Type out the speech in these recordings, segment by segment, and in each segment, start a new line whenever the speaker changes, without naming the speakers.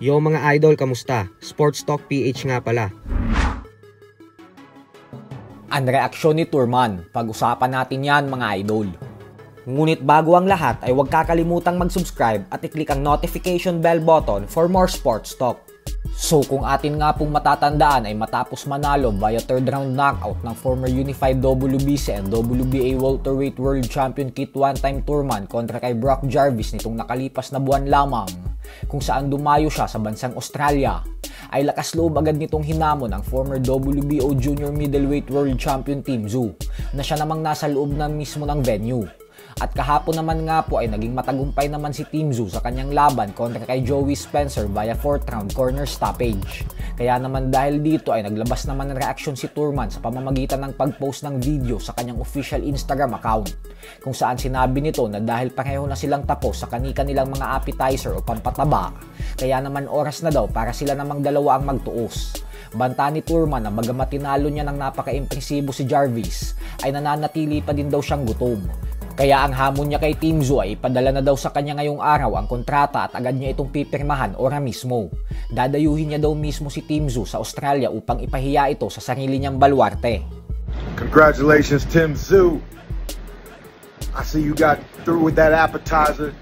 Yo mga idol, kamusta? Sports Talk PH nga pala.
Ang reaksyon ni Turman, pag-usapan natin yan mga idol. Ngunit bago ang lahat ay huwag kakalimutang mag-subscribe at i-click ang notification bell button for more sports talk. So kung atin nga pong matatandaan ay matapos manalo via third round knockout ng former unified WBC and WBA welterweight world champion Kit One-Time Turman kontra kay Brock Jarvis nitong nakalipas na buwan lamang, kung saan dumayo siya sa bansang Australia, ay lakas loob agad nitong hinamon ang former WBO junior middleweight world champion Tim Tszyu na siya namang nasa loob na mismo ng venue. At kahapon naman nga po ay naging matagumpay naman si Tim Tszyu sa kanyang laban kontra kay Joey Spencer via 4th round corner stoppage. Kaya naman dahil dito ay naglabas naman ng reaksyon si Turman sa pamamagitan ng pag-post ng video sa kanyang official Instagram account, kung saan sinabi nito na dahil pareho na silang tapos sa kani-kanilang mga appetizer o pampataba, kaya naman oras na daw para sila namang dalawa ang magtuos. Banta ni Turman na bagamat tinalo niya ng napaka-impresibo si Jarvis, ay nananatili pa din daw siyang gutom. Kaya ang hamon niya kay Tim Tszyu ay ipadala na daw sa kanya ngayong araw ang kontrata at agad niya itong pipirmahan ora mismo. Dadayuhin niya daw mismo si Tim Tszyu sa Australia upang ipahiya ito sa sarili niyang baluarte.
Congratulations, Tim Tszyu. I see you got through with that appetizer.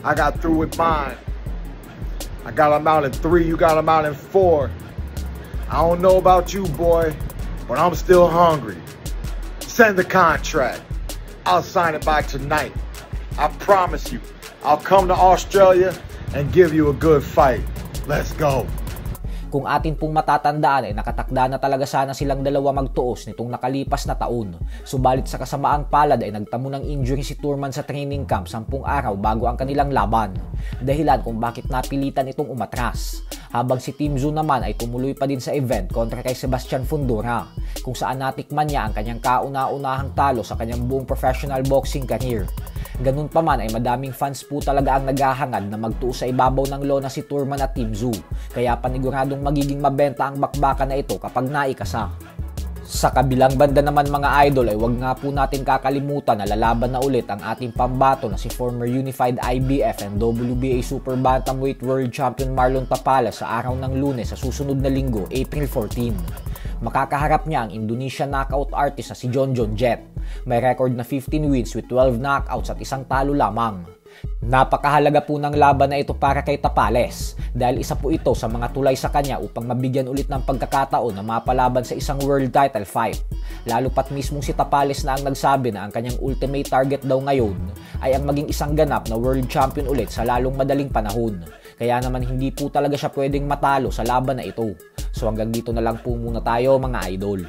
I got through with mine. I got him out in 3, you got him out in 4. I don't know about you, boy, but I'm still hungry. Send the contract. I'll sign it by tonight. I promise you, I'll come to Australia and give you a good fight. Let's go.
Kung atin pong matatandaan ay nakatakda na talaga sana silang dalawa magtuos nitong nakalipas na taon. Subalit sa kasamaang palad ay nagtamo ng injury si Turman sa training camp 10 araw bago ang kanilang laban. Dahilan kung bakit napilitan itong umatras. Habang si Tim Tszyu naman ay tumuloy pa din sa event kontra kay Sebastian Fundora, kung saan natikman niya ang kanyang kauna-unahang talo sa kanyang buong professional boxing career. Ganun pa man ay madaming fans po talaga ang naghahangad na magtuos sa ibabaw ng lona si Turman at Tim Tszyu, kaya paniguradong magiging mabenta ang bakbakan na ito kapag naikasa. Sa kabilang banda naman mga idol ay wag nga po natin kakalimutan na lalaban na ulit ang ating pambato na si former unified IBF and WBA super bantamweight world champion Marlon Tapales sa araw ng Lunes sa susunod na linggo, April 14. Makakaharap niya ang Indonesian knockout artist na si Jon Jet. May record na 15 wins with 12 knockouts at isang talo lamang. Napakahalaga po ng laban na ito para kay Tapales dahil isa po ito sa mga tulay sa kanya upang mabigyan ulit ng pagkakataon na mapalaban sa isang world title fight. Lalo pat mismong si Tapales na ang nagsabi na ang kanyang ultimate target daw ngayon ay ang maging isang ganap na world champion ulit sa lalong madaling panahon. Kaya naman hindi po talaga siya pwedeng matalo sa laban na ito. So hanggang dito na lang po muna tayo mga idol.